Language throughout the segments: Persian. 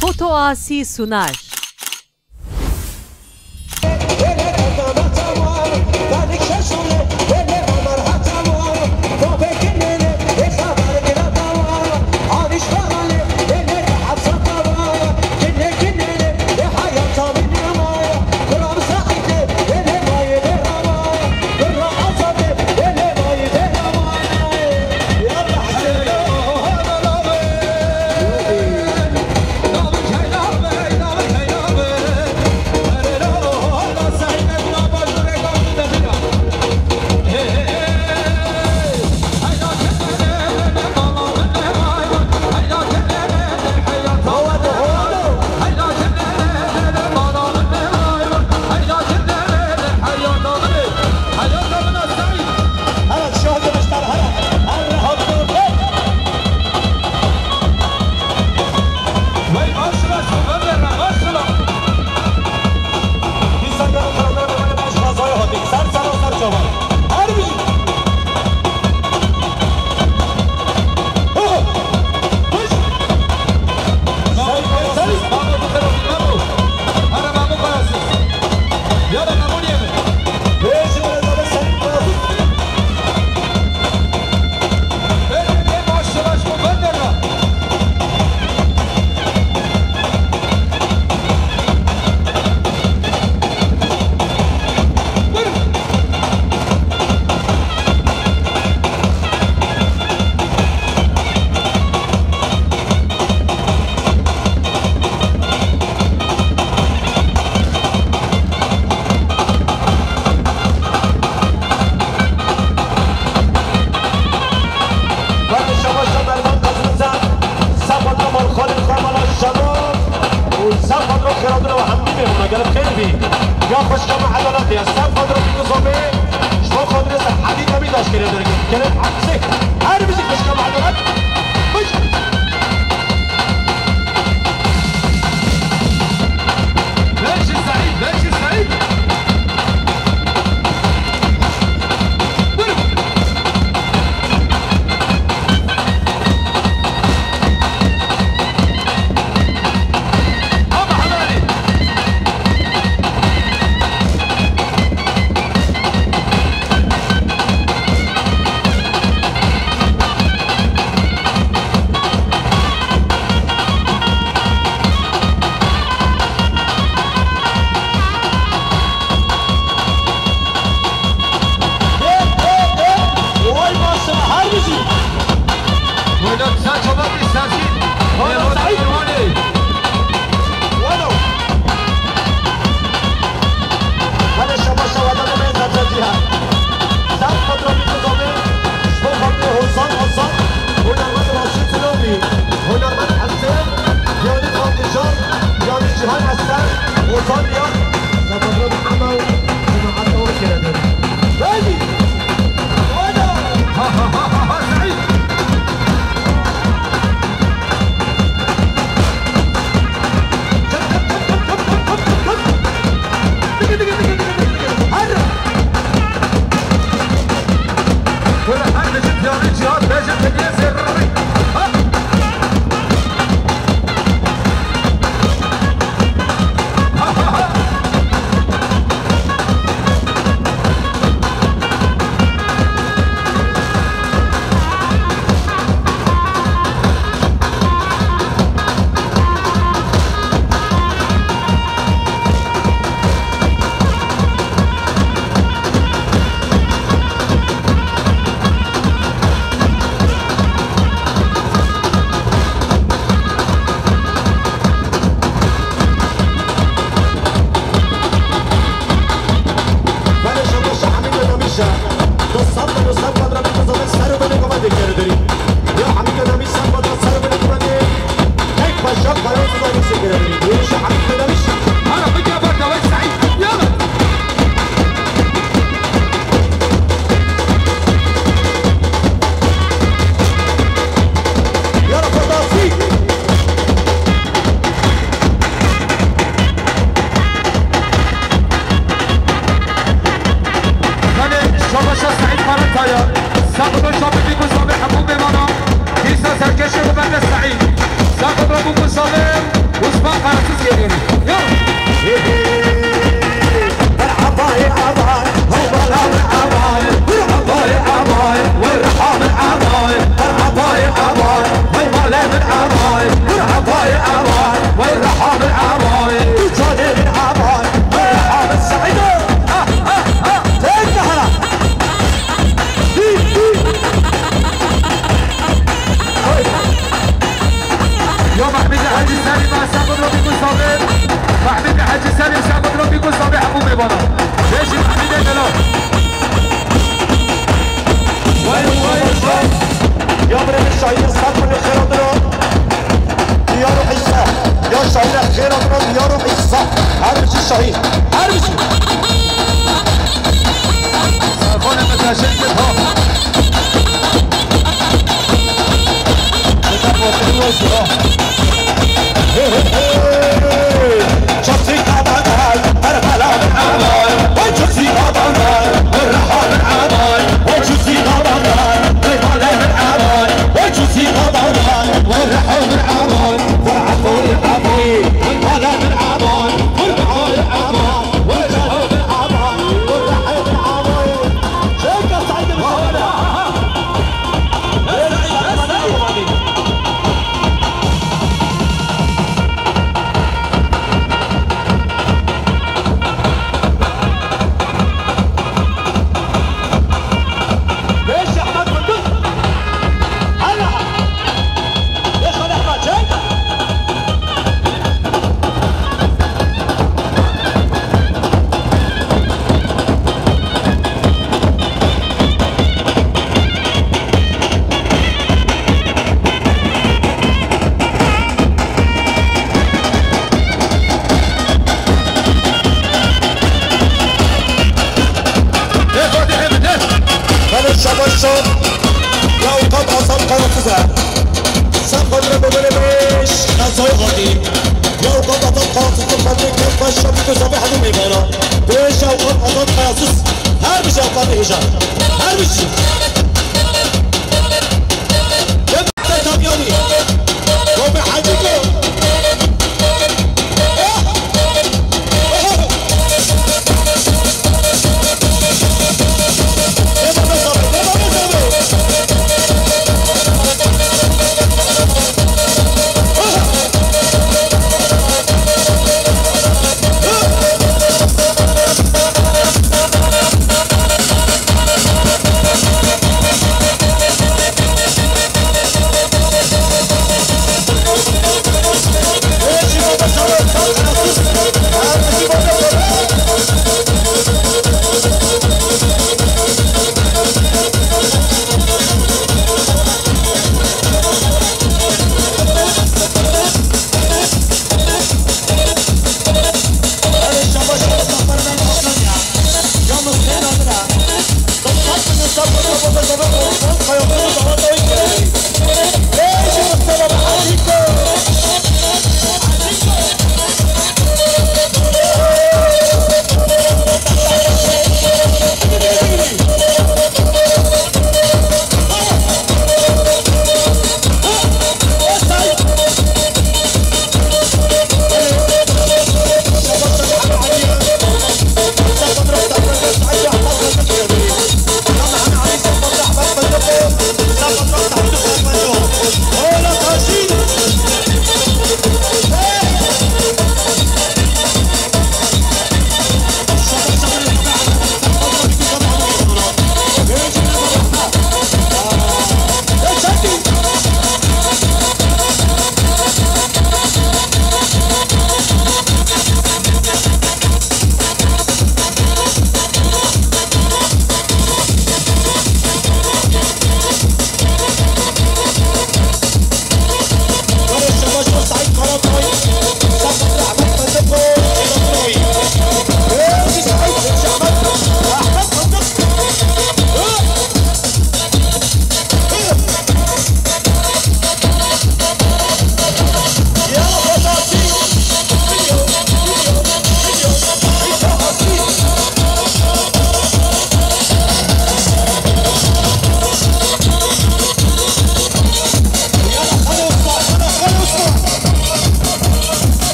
Foto Asi sunar.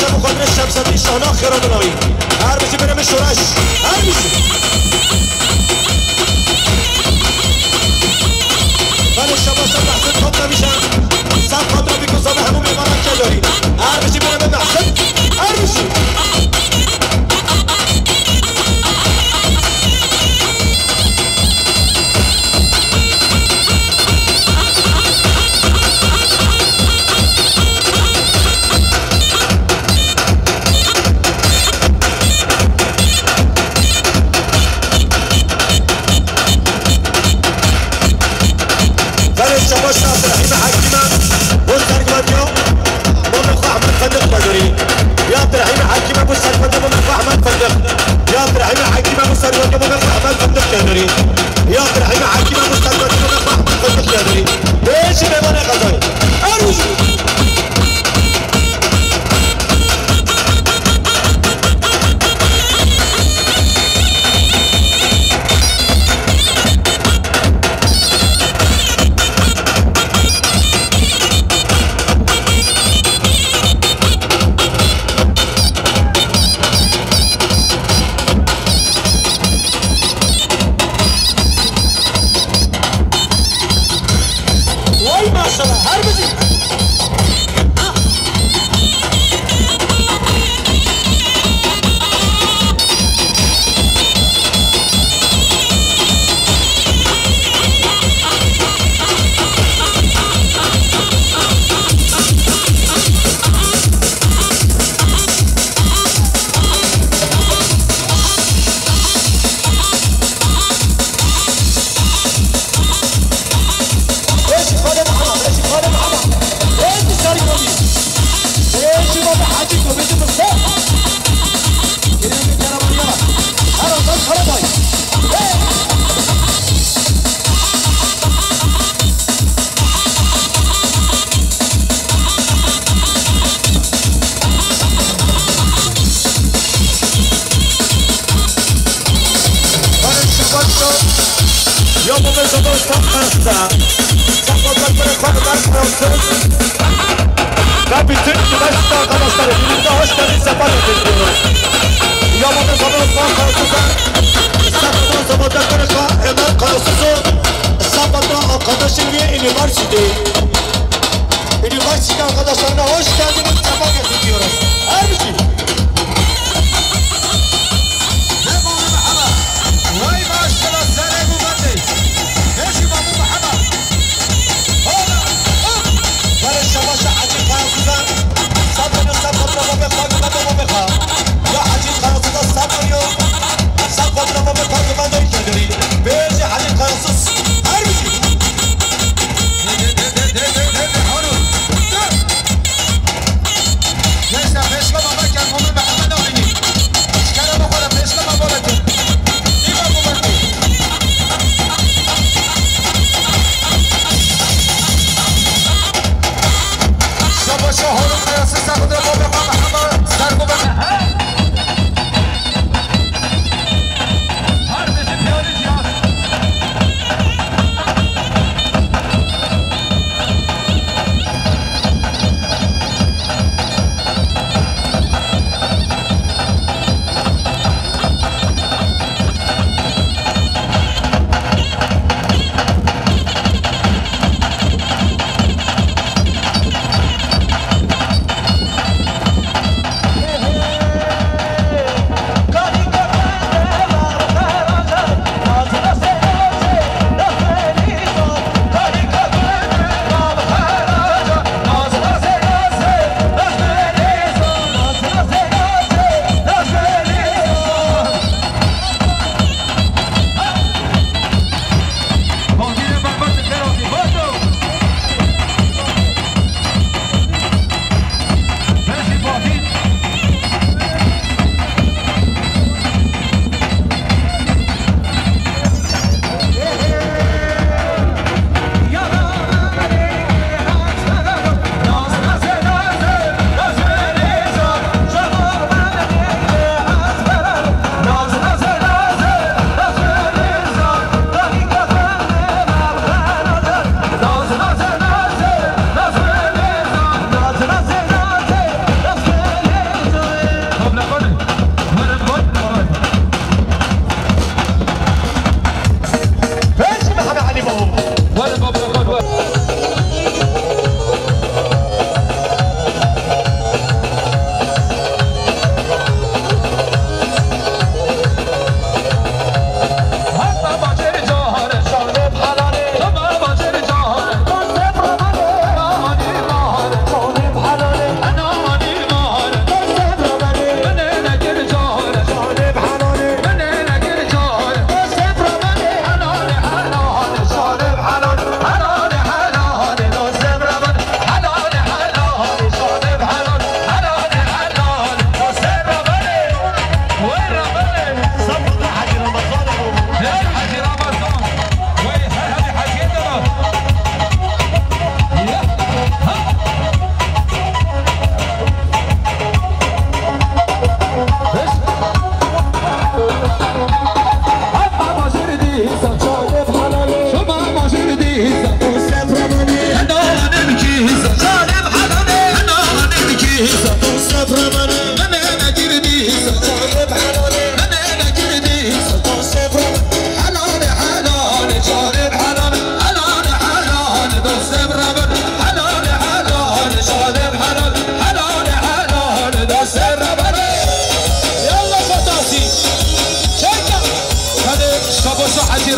شب خانم شمسدین شاهنامه خیرانوایی هر بچه برم شورش هر بچه من شما شب محسن تاب نمیشن سب خاطر بیگذار به همون میمانم که داری هر بچه برم محسن هر بچه Esta vez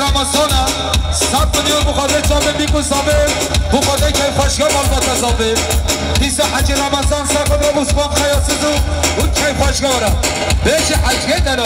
رمضانه صد میلیون بخاطر جامعه بیکو صابر بخاطر که خوشگاه مالبات صابر دیسه حج رمضان ساقد رو مصباق خیاسیزو اون که خوشگاه را بهش حجگه دارو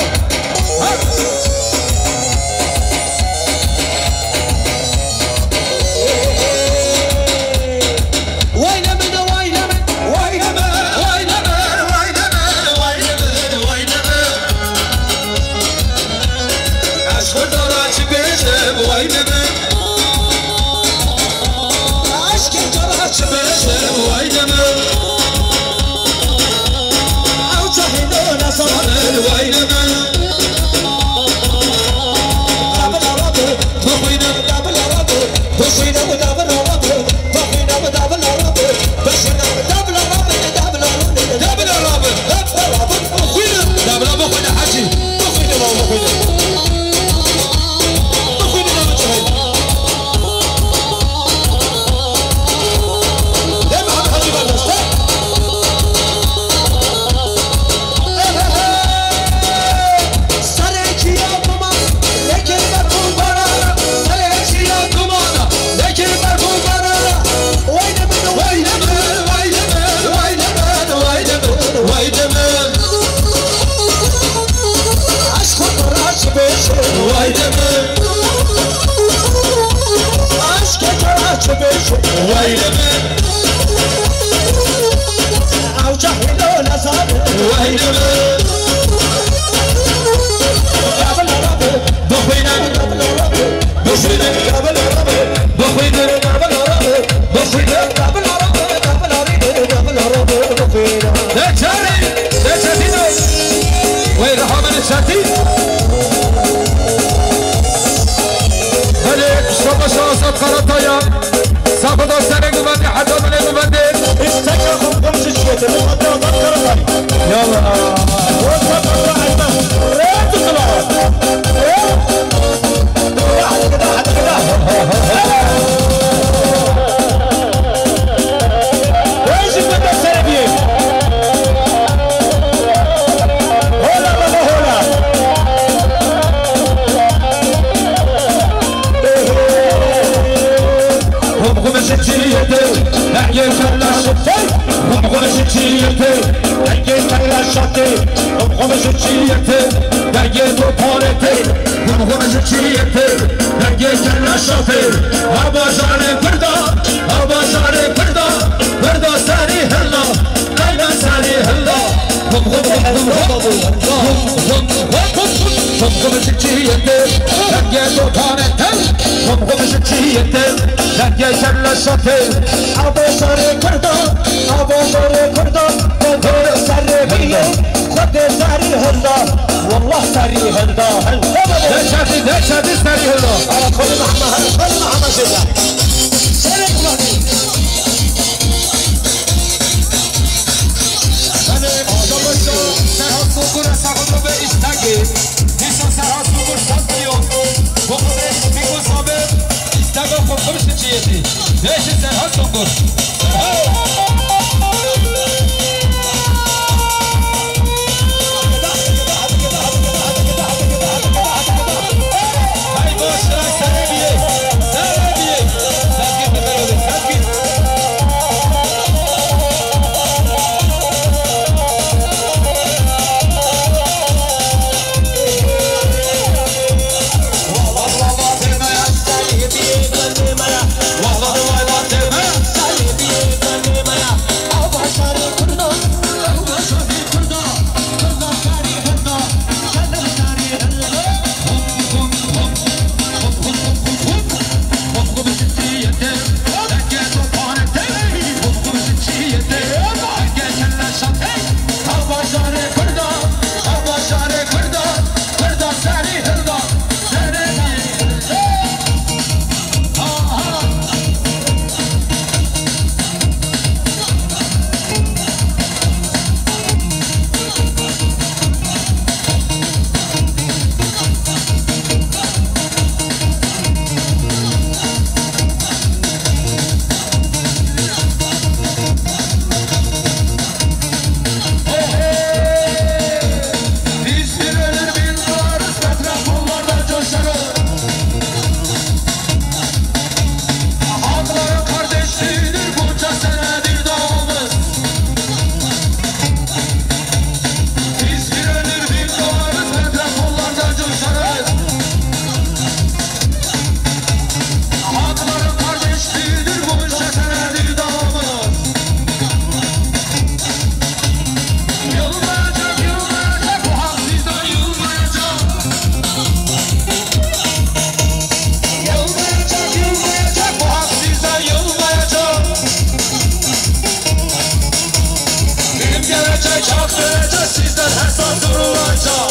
sizden her saat vurulacak.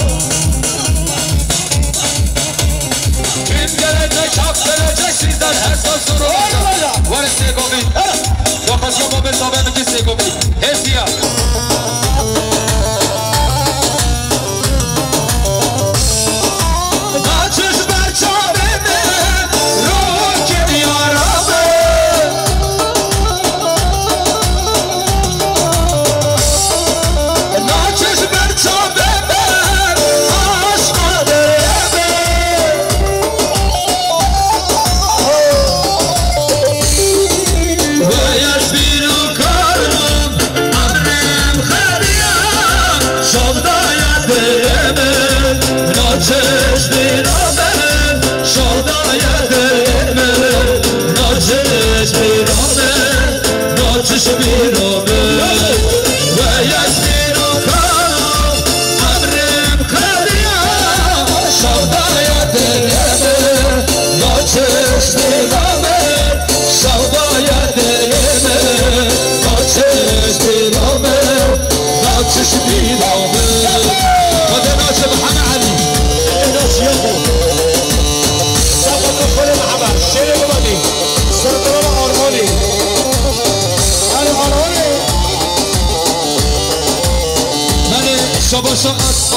Kim gelecek hak verecek sizden her saat vurulacak. Var Segovi. Yaklaşma Mehmet Sabah'daki Segovi. Hesiya.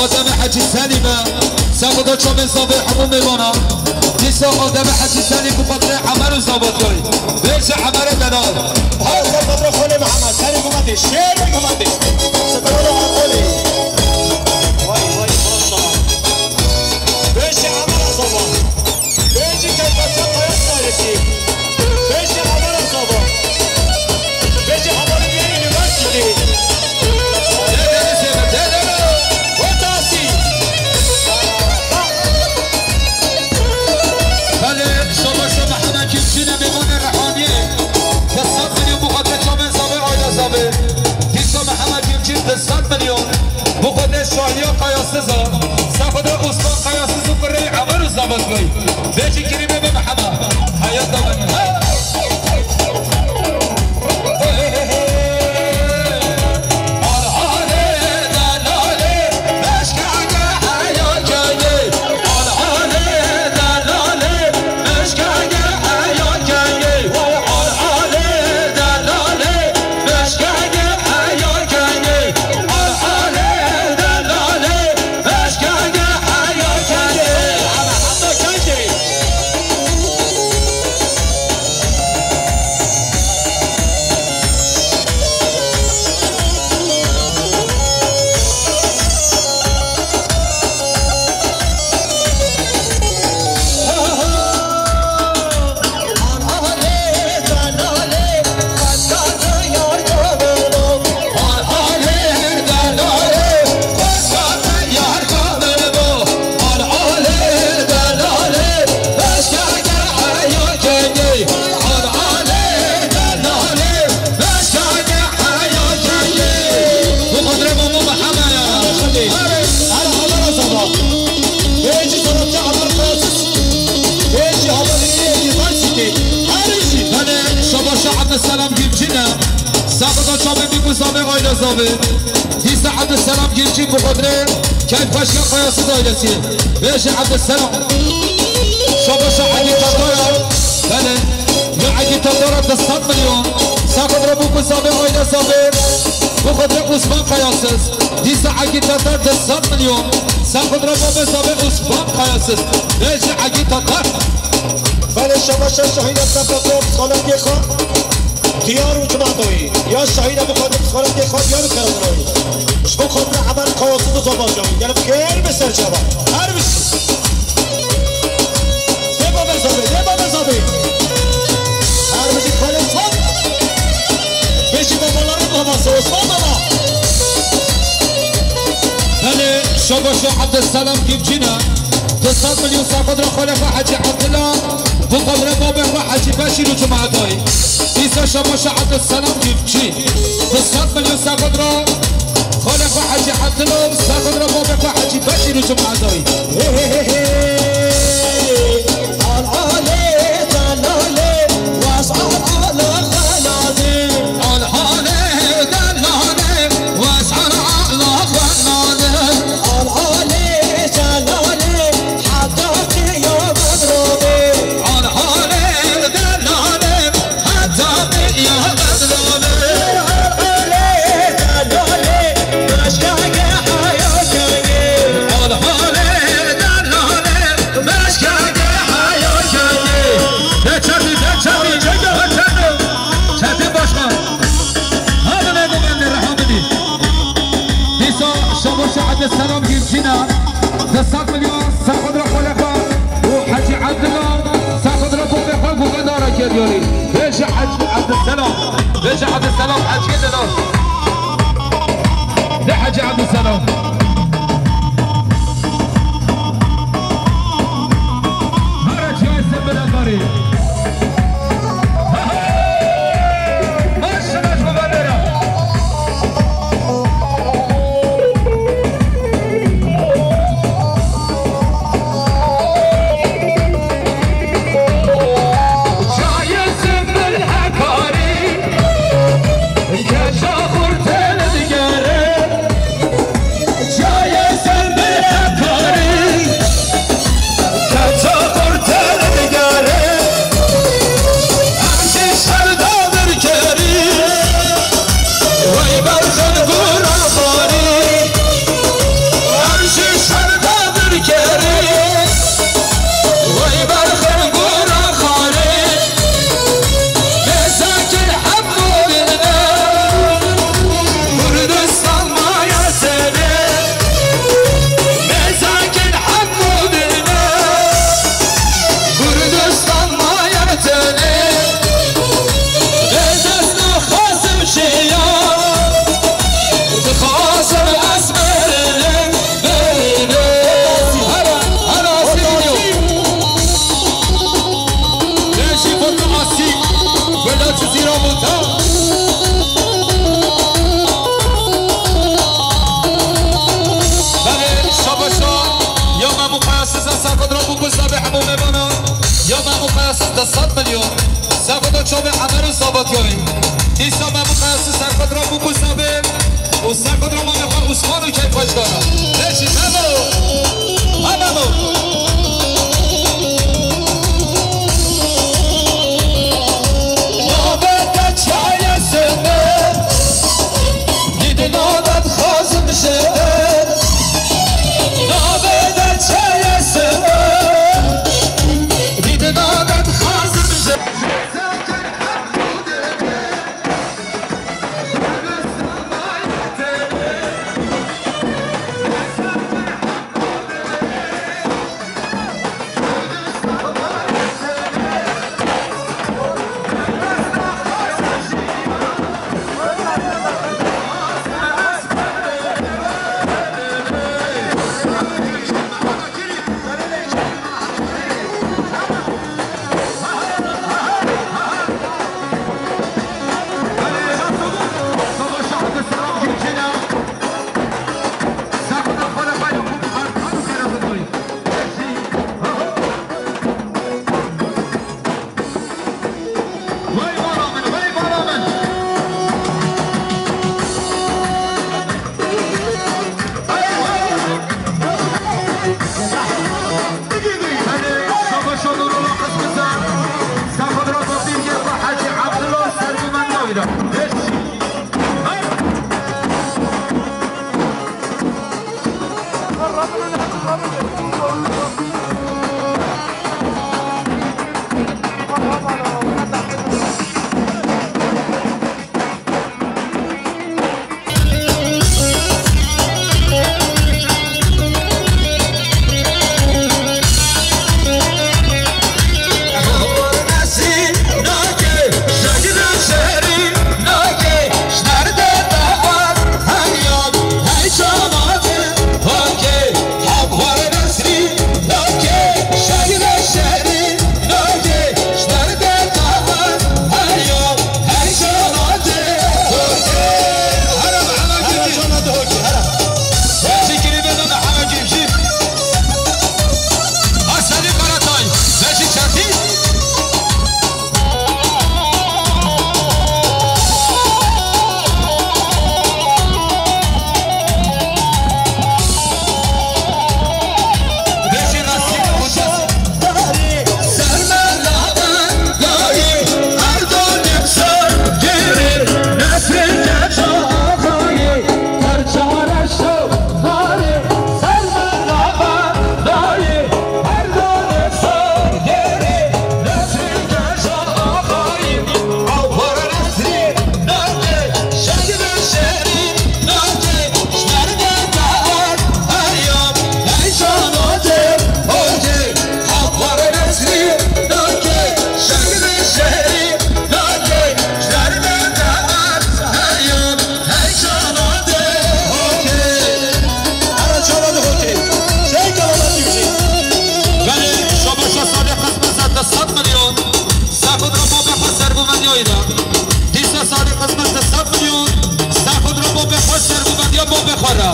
آدم حجی سلیمه سبودا چومن زابه حموم میمانا دیسا آدم حجی سلیم بخاطر همه رو زابط داری برش همه رو دنال ها سبودا خونه محمد سلیم اومده شیر اومده سبودا آقلی وای وای باشا برش همه رو زابط برشی که بچه قیاس دارسی برش همه رو زابط برش همه رو بیاری یونیورسیتی بخود شاهیا قیاسزا سخود عثمان قیاسزو برای همه رو زبط گوی بیشی کریمه به محمد حیات دامنی دیست عبدالسلام گیرچی بخدره کیف پشکا قیاسی دایلسی بیش عبدالسلام شباشا عگی تدارا بله یا عگی تدارا 200 میلیون ساقد رو بکن سابه آیده سابه بخدره عثمان قیاسیز دیست عگی تدار 200 میلیون ساقد رو بکن سابه عثمان قیاسیز بیش عگی تدار بله شباشا شهید سفراتو خالم گیخواه دیارو جماعتوی یا شهید بخاطر خالم که خواهد یارو کردنوی شما خاطر عمل قاسد و زبان جایی یعنی خیلی بسر جواب هر بشی دبا بزابی هر بشی خالم خود بشی بابالارم بابا عثمان بابا بله شباشا عبدالسلام گیبجینه 200 میلیون ساقد را خالق حجی عبدالله بقدر بابه و حجی بشیر و جماعتوی ایسا شباشا عبدالسلام گیبچی 200 میلیون ساقد را خالق و حجی عبدالله ساقد را بابه و حجی بشیر و جماعتوی باشا عبد السلام جيمشينا 9 مليون ساخذ له خلفاء وحجي عبد الله ساخذ له فوق وقدارك يا ديوري باشا حجي عبد السلام باشا عبد السلام حجي كده ده حجي عبد السلام هرج جايز من الغريب Hey,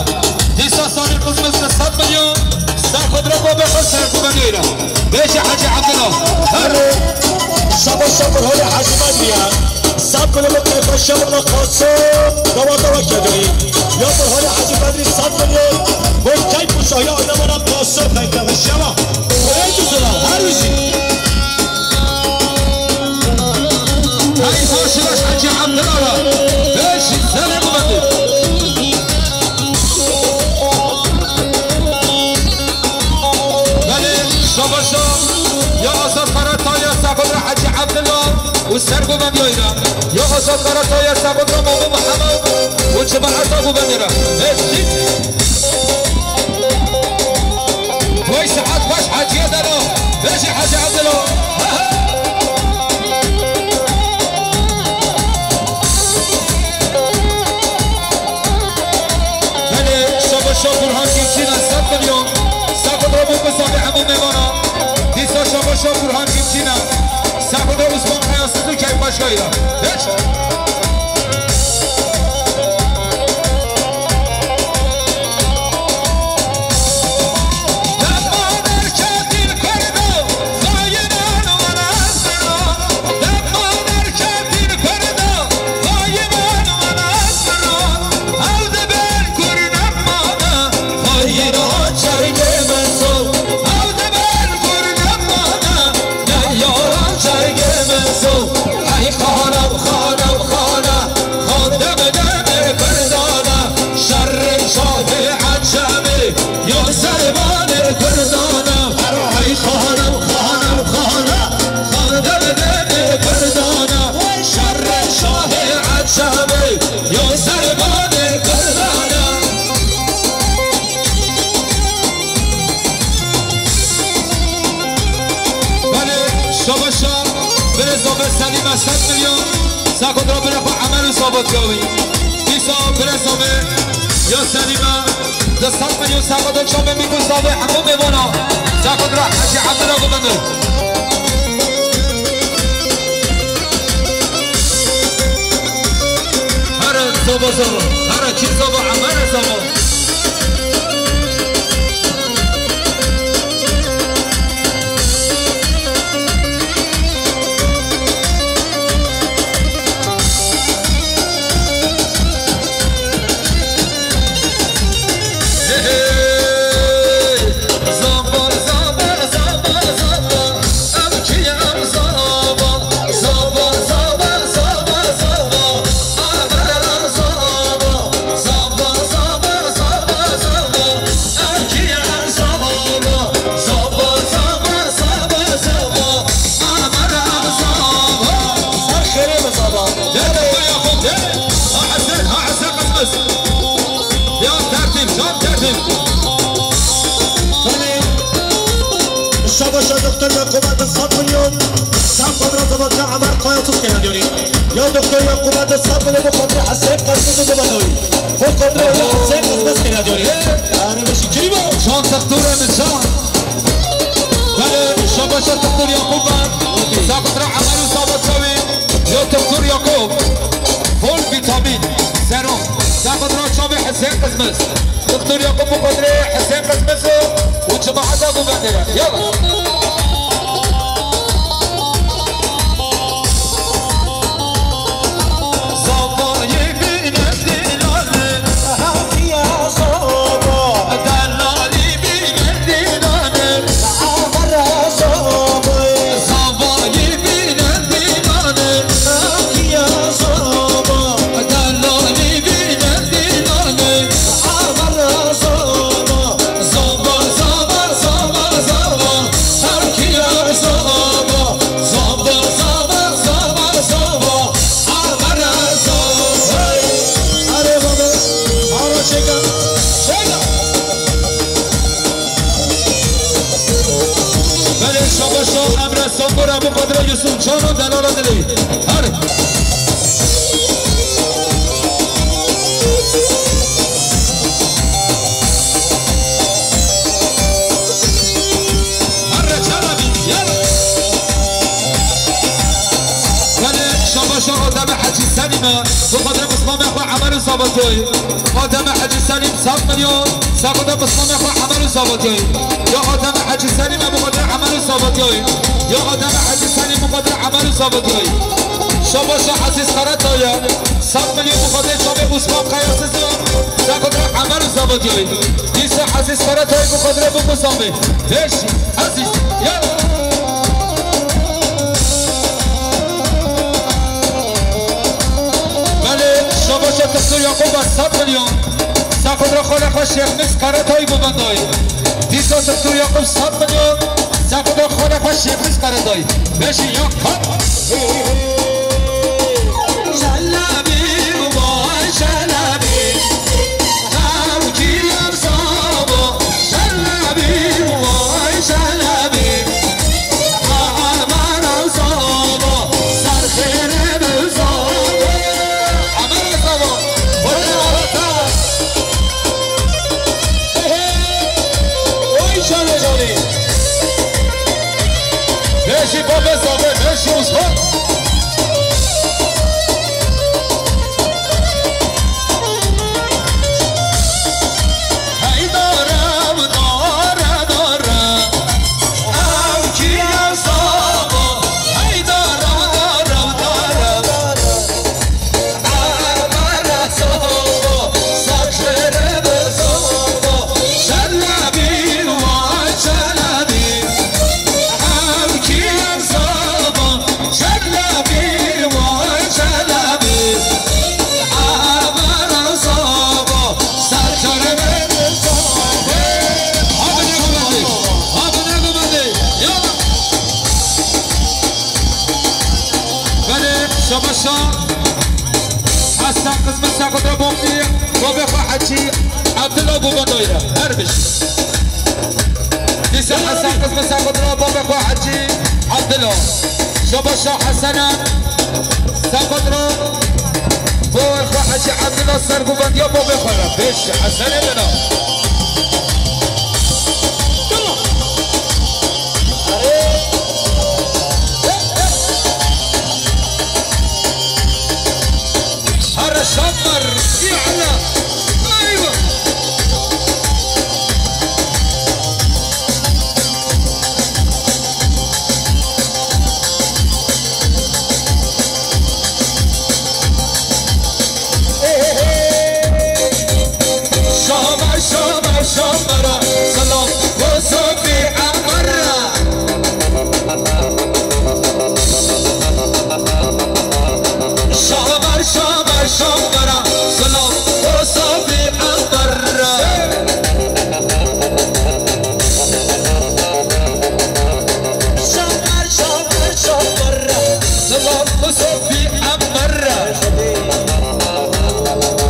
میکنه دیسا سالی قسمت 100 میلیون سر خود را با بخور سرکوبنیره بیش حاجی عبدالله شبا شبر های حجمت بیان سب کنه با کیفا شبر نقاسم دوا کدوی یا بر های حجمت ری 100 میلیون باید کیف و شایا آنه منم قاسم پیدا و شبا باید تو سلام هر روزی های فاشلاش حاجی عبدالله بیش زنه ببنده شباشا یا آزاد قراتای ساقدر حاجی عبدالله و سرگو من یایرم یا آزاد قراتای ساقدر مامو محمد و جبل عطاقو بندیرم وای ساعت باش حاجی دارم بیشی حاجی عبدالله بله شباشا برهان کیمچین از 100 میلیون ساقدر بو بزاقی همون میمانا دیسا شباشا برهان کیمچینم ساقدر عثمان خیاسیزو که این باشگاهیرم بیش شباشا برزابه سلیم 100 میلیون ساقدر را بره با عمل و ثابت جاوی دیسا برزابه یا سلیمه 100 میلیون ساقدر چامه میگوزاوه همون میمانا ساقدر حاجی عبدالله ببنده هر زابا هر چیز زابا عمل زابا شباشا دکتر یعقوبت 100 میلیون ساقدر زباده عمر قایتوز کنندیونی یا دکتر یعقوبت 100 میلیون بخاطر حسین قرصیزو ببندوی بخاطر حسین قرصیز کنندیونی آره بشی کی با شان دکتر امشان بله شباشا دکتر یعقوبت ساقدر عمر و ثابت شوی یا دکتر یعقوب فول ویتامین سرم ساقدر چاوی حسین قسمت دكتور يعقوب قدري حسين قسمسو وجماعة ابو بندرة يلا سامبور ابو قدر یوسف جان و دلال دلی هر شباشا آدم حجی سنی سلیمه بخاطر مسلم اخو عمل ثابتوی خاتم حجی سلیم 100 میلیون سقط مسلم اخو عمل ثابتوی یا خاتم حجی سلیم بخاطر عمل ثابتوی یا خاتم حجی سلیم بخاطر عمل ثابتوی شباش عزیز خرطایا 100 میلیون بخاطر شب مسلم قیاسز سقط عمل ثابتوی دیسه عزیز خرطای بخاطر بو مسامه بشی عزیز یا شباش دکتر یعقوب 100 میلیون سقط را خالق و شیخ نیست قرطایی ببندایی دیسا دکتر یعقوب 100 میلیون سقط را خالق و شیخ نیست قرطایی بشی یا کن شلبی وای شلبی هم کیم صابو شلبی وای شلبی عمر صابو سرخیر بزابو عمر صابو وای شانه جانی بشی بابا صابه بشی عثمان حسن قسم سقط را بومدی بابا حجی عبدالله بوبا دایره هر بشی دیسه حسن قسم سقط را بابا حجی عبدالله شباشا حسن سقط را بابا حجی عبدالله سرگوبند یا بابا خوره بشی حسن بنا شمر يعلى ايوه شمر شمر شمر سلام وصفي عمرة شمر شمر شمر سلام وصفي عمرة شمر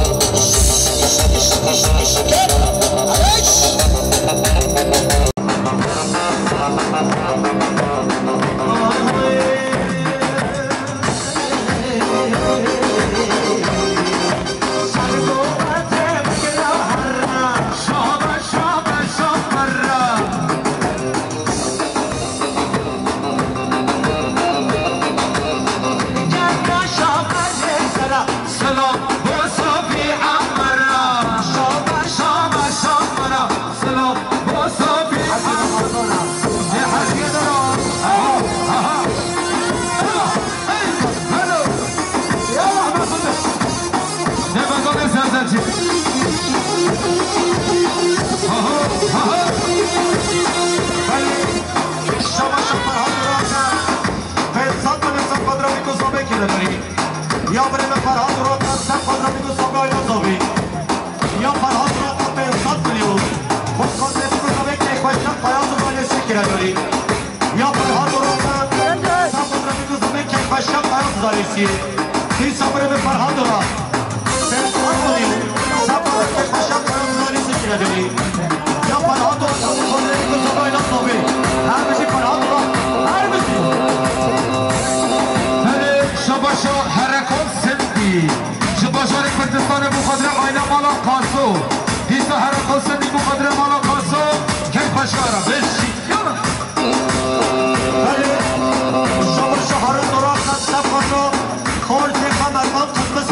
شمر شمر سلام وصفي عمرة یا بریم فرهاد رو تنسب خود را میگو ساگای نزاوی یا فرهاد رو تا 500 میلیون خود خود نسکو تا بکنه خوشن قیاز رو باید سکره داری یا فرهاد رو تنسب خود را میگو بکنه خوشن قیاز داری سی تیسا بریم فرهاد رو 500 میلیون سب خود خوشن قیاز داری سکره داری یا فرهاد رو خود میگو ساگای نزاوی هر بشی فرهاد رو هر بشی شباشا حرکات سندی شباشا کردستان بخاطر آینه مالا قاسو دیسا حرکات سندی بخاطر مالا قاسو که خوشگارا بشی شباشا هر دوران سب خود خورد خمرمان قسم